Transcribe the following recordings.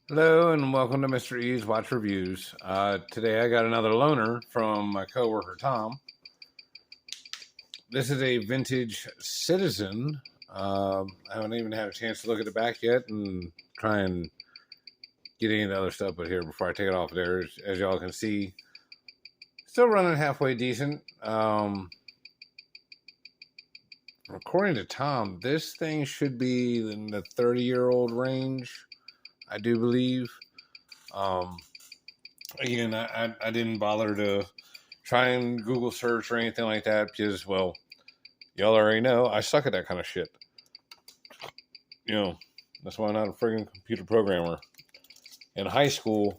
Hello and welcome to Mr. E's Watch Reviews. Today I got another loaner from my coworker Tom. This is a vintage Citizen. I haven't even had a chance to look at the back yet and try and get any of the other stuff but here before I take it off there. As y'all can see, still running halfway decent. According to Tom, this thing should be in the 30-year-old range, I do believe. Again, I didn't bother to try and Google search or anything like that because, well, y'all already know I suck at that kind of shit. That's why I'm not a friggin' computer programmer. In high school,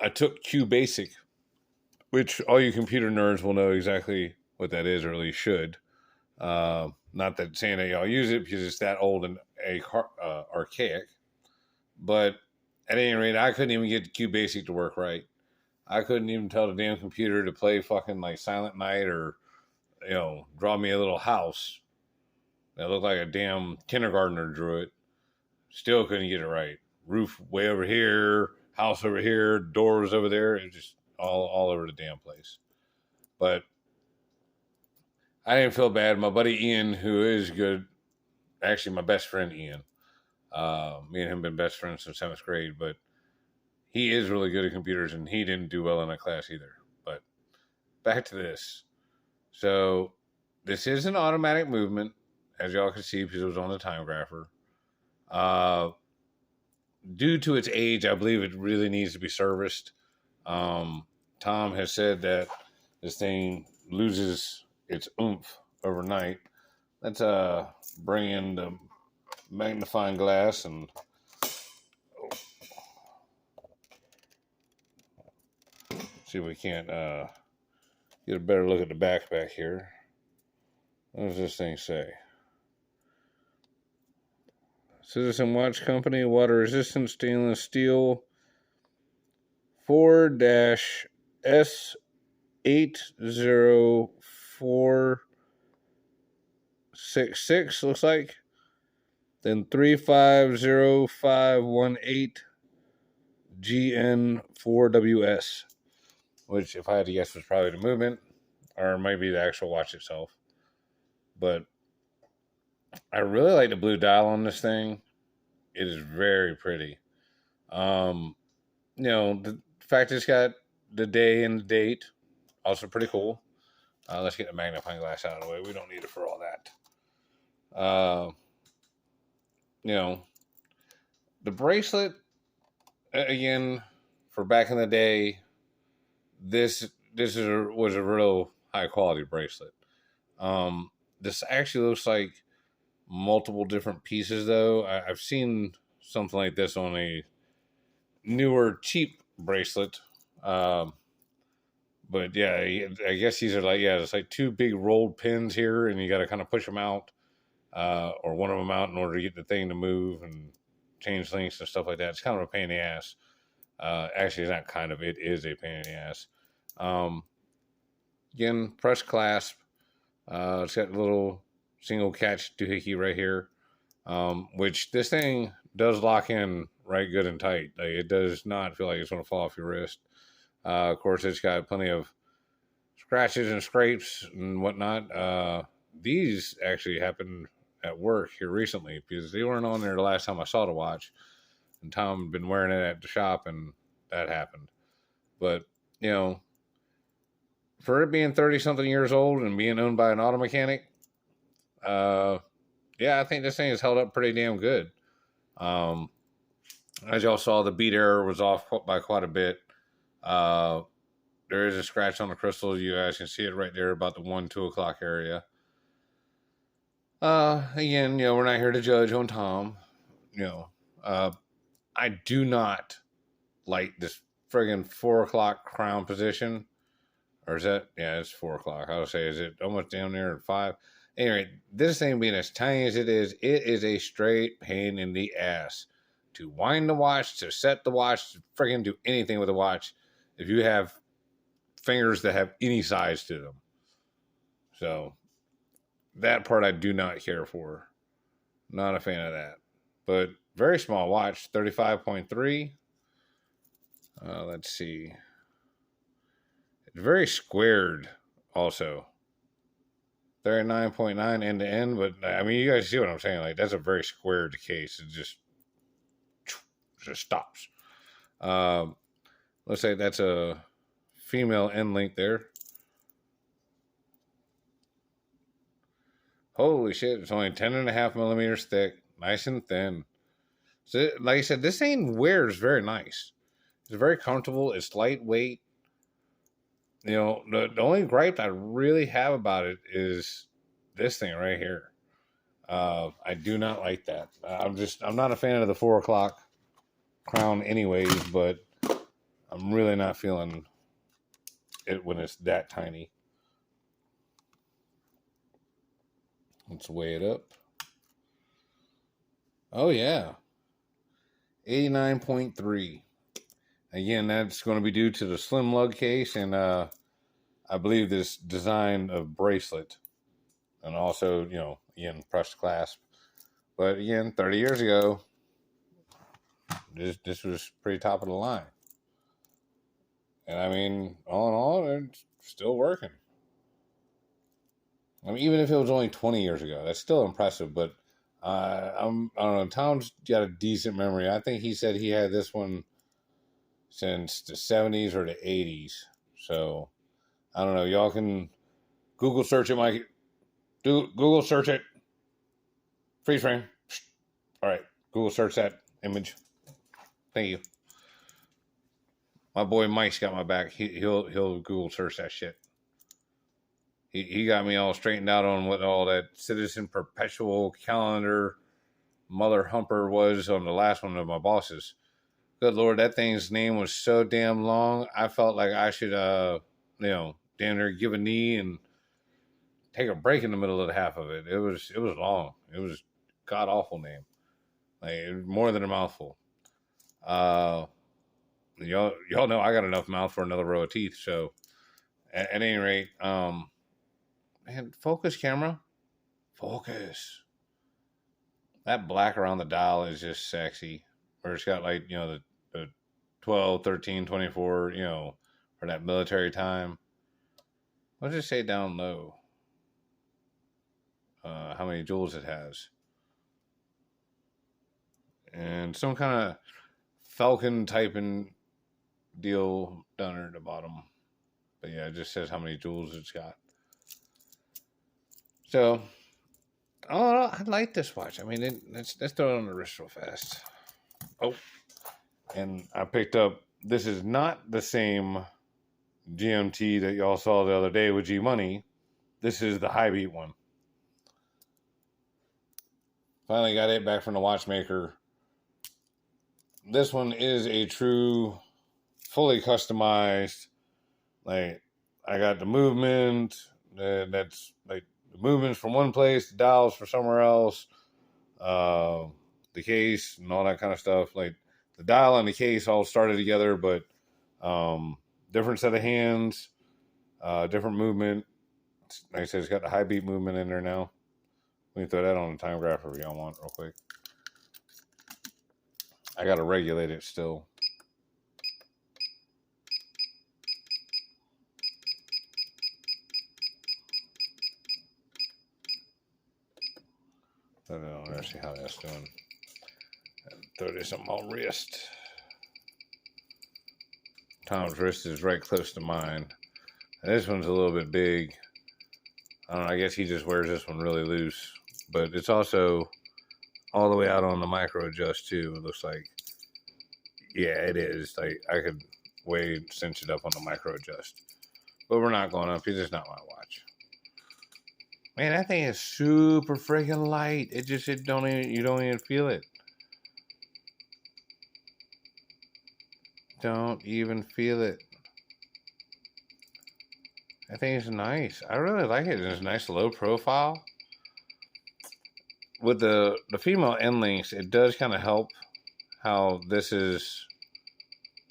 I took Q Basic, which all you computer nerds will know exactly what that is, or at least should. Not that saying that y'all use it because it's that old and archaic. But at any rate, I couldn't even get Q Basic to work right. I couldn't even tell the damn computer to play fucking like Silent Night or, draw me a little house that looked like a damn kindergartner drew it. Still couldn't get it right. Roof way over here, house over here, doors over there. It was just all over the damn place. But I didn't feel bad. My buddy Ian, who is good, actually my best friend Ian, me and him been best friends since 7th grade, but he is really good at computers, and he didn't do well in that class either. But back to this. So this is an automatic movement, as y'all can see, because it was on the time grapher. Due to its age, I believe it really needs to be serviced. Tom has said that this thing loses its oomph overnight. Let's bring in the magnifying glass and see if we can't get a better look at the back here. What does this thing say? Citizen Watch Company, water resistant stainless steel, 4-S80466 looks like. Then 350518 GN4WS, which, if I had to guess, was probably the movement or maybe the actual watch itself. But I really like the blue dial on this thing. It is very pretty. The fact it's got the day and the date, also pretty cool. Let's get the magnifying glass out of the way. We don't need it for all that. The bracelet, again, for back in the day, this was a real high quality bracelet. This actually looks like multiple different pieces, though. I've seen something like this on a newer cheap bracelet. But yeah, I guess these are it's like two big rolled pins here, and you got to kind of push them out, or one of them out in order to get the thing to move and change links and stuff like that. It's kind of a pain in the ass. Actually, it's not kind of, it is a pain in the ass. Again, press clasp. It's got a little single catch doohickey right here, which this thing does lock in right good and tight. Like, it does not feel like it's going to fall off your wrist. Of course, it's got plenty of scratches and scrapes and whatnot. These actually happened at work here recently because they weren't on there the last time I saw the watch, and Tom had been wearing it at the shop, and that happened. But, for it being 30-something years old and being owned by an auto mechanic, I think this thing has held up pretty damn good. As y'all saw, the beat error was off by quite a bit. There is a scratch on the crystal. You guys can see it right there about the 1-2 o'clock area. Again, we're not here to judge on Tom. I do not like this friggin' 4 o'clock crown position. Or is that? Yeah, it's 4 o'clock. I would say, is it almost down there at 5? Anyway, this thing being as tiny as it is a straight pain in the ass to wind the watch, to set the watch, to friggin' do anything with the watch if you have fingers that have any size to them. So that part I do not care for. Not a fan of that. but very small watch, 35.3. Let's see. It's very squared also. 39.9 end to end, but I mean, you guys see what I'm saying? Like, that's a very squared case. It just stops. Let's say that's a female end link there. Holy shit, it's only 10.5 millimeters thick, nice and thin. So, like I said, this thing wears very nice. It's very comfortable. It's lightweight. You know, the only gripe I really have about it is this thing right here. I do not like that. I'm not a fan of the 4 o'clock crown anyways, but I'm really not feeling it when it's that tiny. Let's weigh it up. Oh yeah, 89.3. Again, that's going to be due to the slim lug case and I believe this design of bracelet, and also, you know, again, pressed clasp. But again, 30 years ago, this was pretty top of the line. And I mean, all in all, it's still working. I mean, even if it was only 20 years ago, that's still impressive. But I don't know. Tom's got a decent memory. I think he said he had this one since the 70s or the 80s. So I don't know. Y'all can Google search it, Mike. Google search it. Freeze frame. All right. Google search that image. Thank you. My boy Mike's got my back. He'll Google search that shit. He got me all straightened out on what all that Citizen Perpetual Calendar Mother Humper was on the last one of my bosses. Good Lord, that thing's name was so damn long. I felt like I should, damn near give a knee and take a break in the middle of the half of it. It was long. It was god awful name. Like, more than a mouthful. Y'all know I got enough mouth for another row of teeth. So at any rate, man, focus camera. Focus. That black around the dial is just sexy. Where it's got, like, you know, the 12, 13, 24, you know, for that military time. Let's just say down low. How many joules it has. And some kind of Falcon typing deal down there at the bottom. But yeah, it just says how many joules it's got. So, I like this watch. I mean, let's throw it on the wrist real fast. Oh, and I picked up, this is not the same GMT that y'all saw the other day with G Money. This is the high beat one. Finally got it back from the watchmaker. This one is a true, fully customized. Like, I got the movement. That's like the movements from one place, the dials for somewhere else. The case and all that kind of stuff. Like, the dial and the case all started together, but different set of hands, different movement. Like I said, it's got the high beat movement in there now. Let me throw that on the time grapher if y'all want real quick. I got to regulate it still. I don't know. Let's see how that's doing. Throw this on my wrist. Tom's wrist is right close to mine. And this one's a little bit big. I don't know. I guess he just wears this one really loose. But it's also all the way out on the micro adjust too. It looks like. Yeah, it is. Like, I could cinch it up on the micro adjust. But we're not going up. It's just not my watch. Man, that thing is super freaking light. You don't even feel it. Don't even feel it. That thing is nice. I really like it. It's a nice low profile. With the female end links, it does kind of help how this is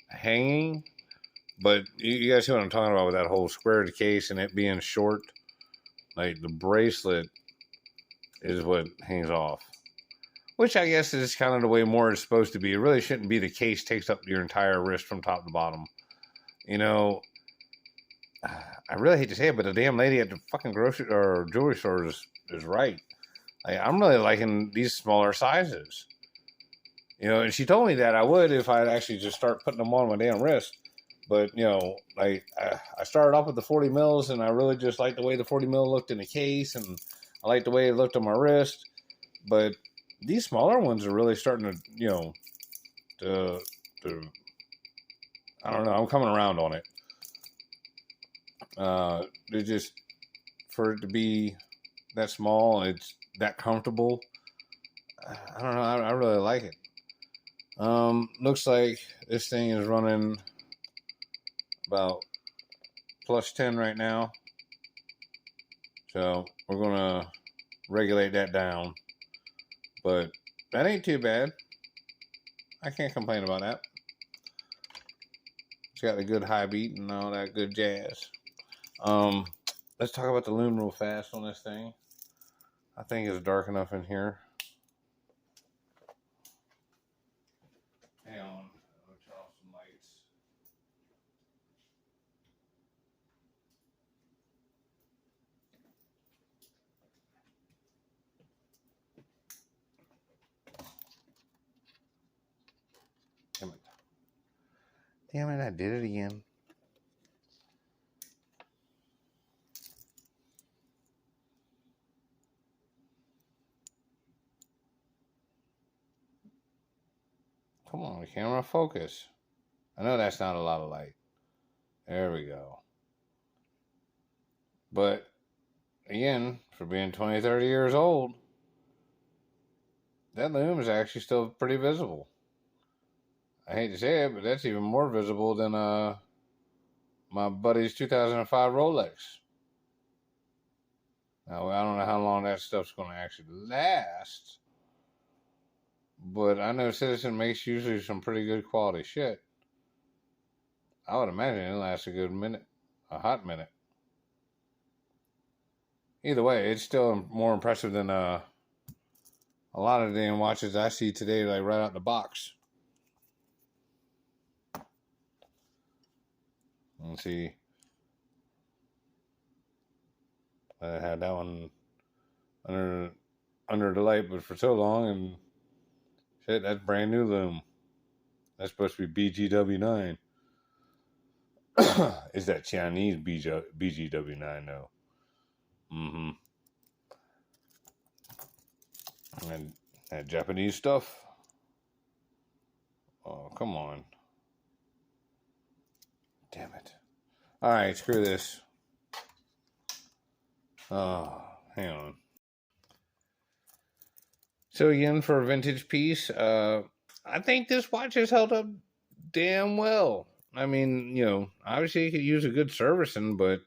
hanging. But you guys see what I'm talking about with that whole squared case and it being short. Like, the bracelet is what hangs off. which I guess is kind of the way more is supposed to be. It really shouldn't be the case takes up your entire wrist from top to bottom. You know, I really hate to say it, but the damn lady at the fucking grocery or jewelry store is right. Like, I'm really liking these smaller sizes. You know, and she told me that I would if I'd actually just start putting them on my damn wrist. But, you know, like I started off with the 40 mils, and I really just liked the way the 40 mil looked in the case, and I liked the way it looked on my wrist. But these smaller ones are really starting to, you know, I don't know, I'm coming around on it. They're just, for it to be that small, it's that comfortable. I don't know, I really like it. Looks like this thing is running about plus 10 right now. So we're going to regulate that down. But that ain't too bad. I can't complain about that. It's got a good high beat and all that good jazz. Let's talk about the lume real fast on this thing. I think it's dark enough in here. Hang on. I'll turn off some lights. Damn it. Damn it, I did it again. Come on, camera, focus. I know that's not a lot of light. There we go. But, again, for being 20, 30 years old, that lume is actually still pretty visible. I hate to say it, but that's even more visible than my buddy's 2005 Rolex. Now, I don't know how long that stuff's going to actually last, but I know Citizen makes usually some pretty good quality shit. I would imagine it lasts a good minute, a hot minute. Either way, it's still more impressive than a lot of the damn watches I see today, like right out the box. Let's see. I had that one under the light, but for so long, and shit, that's brand new lume. That's supposed to be BGW9. Is that Chinese BGW9 though? Mm-hmm. And that Japanese stuff. Oh, come on. Damn it. All right, screw this. Oh, hang on. So again, for a vintage piece, I think this watch has held up damn well. I mean, you know, obviously you could use a good servicing, but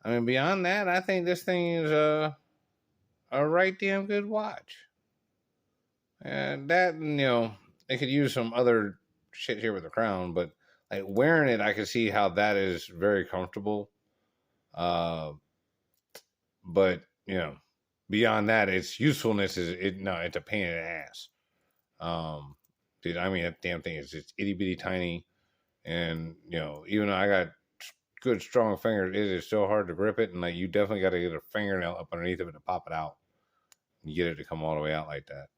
I mean, beyond that, I think this thing is a right damn good watch. And that, you know, it could use some other shit here with the crown, but like wearing it, I can see how that is very comfortable. But you know, beyond that, its usefulness it's a pain in the ass. Dude, I mean, that damn thing is just itty bitty tiny, and you know, even though I got good strong fingers, it is so hard to grip it, and like you definitely got to get a fingernail up underneath of it to pop it out and get it to come all the way out like that.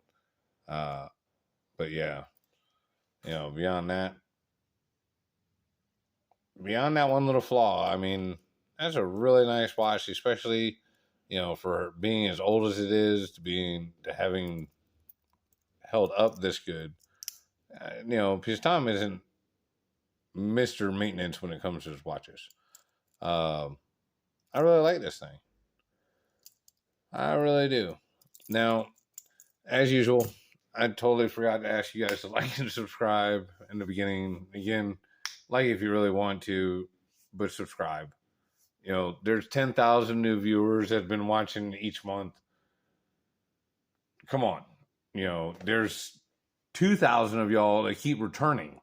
But yeah, you know, beyond that one little flaw, I mean, that's a really nice watch, especially, you know, for being as old as it is, to having held up this good. You know, because Tom isn't Mr. Maintenance when it comes to his watches. I really like this thing. I really do. Now, as usual, I totally forgot to ask you guys to like and subscribe in the beginning. Again, like if you really want to, but subscribe. You know, there's 10,000 new viewers that have been watching each month. Come on. You know, there's 2,000 of y'all that keep returning.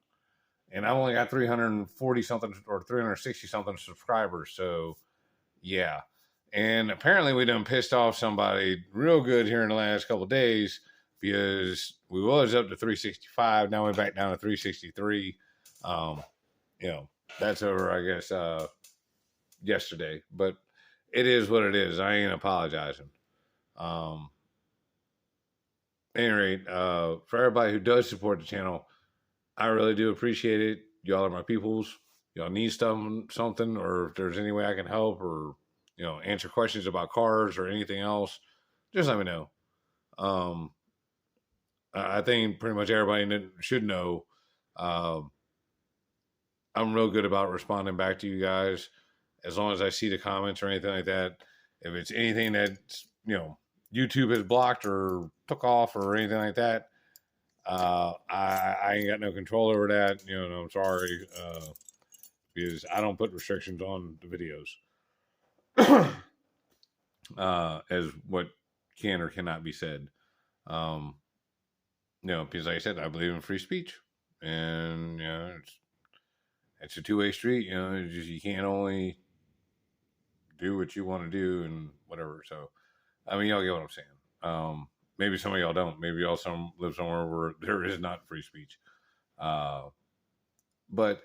And I've only got 340 something or 360 something subscribers. So, yeah. And apparently we done pissed off somebody real good here in the last couple of days because we was up to 365. Now we're back down to 363. You know, that's over, I guess, yesterday. But it is what it is. I ain't apologizing. At any rate, for everybody who does support the channel, I really do appreciate it. Y'all are my peoples. Y'all need something, or if there's any way I can help, or answer questions about cars or anything else, just let me know. I think pretty much everybody should know. I'm real good about responding back to you guys, as long as I see the comments or anything like that. If it's anything that YouTube has blocked or took off or anything like that, I ain't got no control over that. I'm sorry, because I don't put restrictions on the videos as what can or cannot be said. Because like I said, I believe in free speech, and it's a two-way street. You can't only do what you want to do and whatever. So, I mean, y'all get what I'm saying. Maybe some of y'all don't. Maybe y'all live somewhere where there is not free speech. But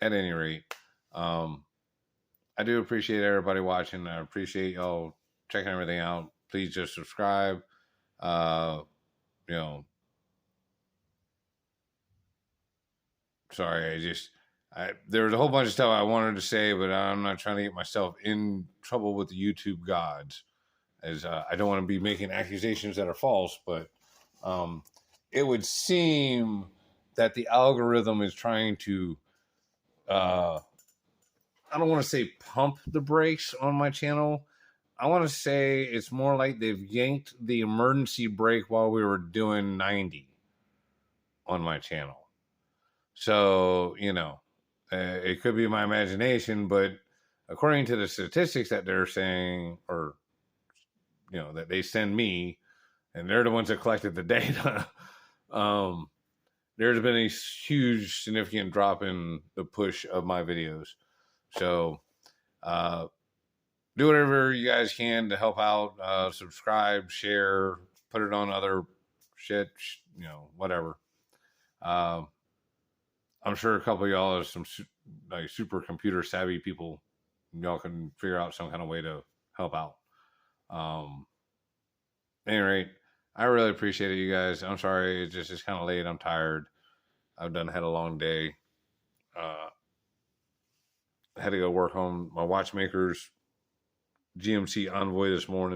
at any rate, I do appreciate everybody watching. I appreciate y'all checking everything out. Please just subscribe. Sorry, there was a whole bunch of stuff I wanted to say, but I'm not trying to get myself in trouble with the YouTube gods, as I don't want to be making accusations that are false. But it would seem that the algorithm is trying to, I don't want to say pump the brakes on my channel. I want to say it's more like they've yanked the emergency brake while we were doing 90 on my channel. So, it could be my imagination, but according to the statistics that they're saying, or, that they send me, and they're the ones that collected the data, there's been a huge, significant drop in the push of my videos. So, do whatever you guys can to help out. Subscribe, share, put it on other shit, whatever. I'm sure a couple of y'all are some super computer savvy people. Y'all can figure out some kind of way to help out. At any rate, I really appreciate it, you guys. I'm sorry, it's kind of late. I'm tired. I've had a long day. I had to go work on my watchmaker's GMC Envoy this morning.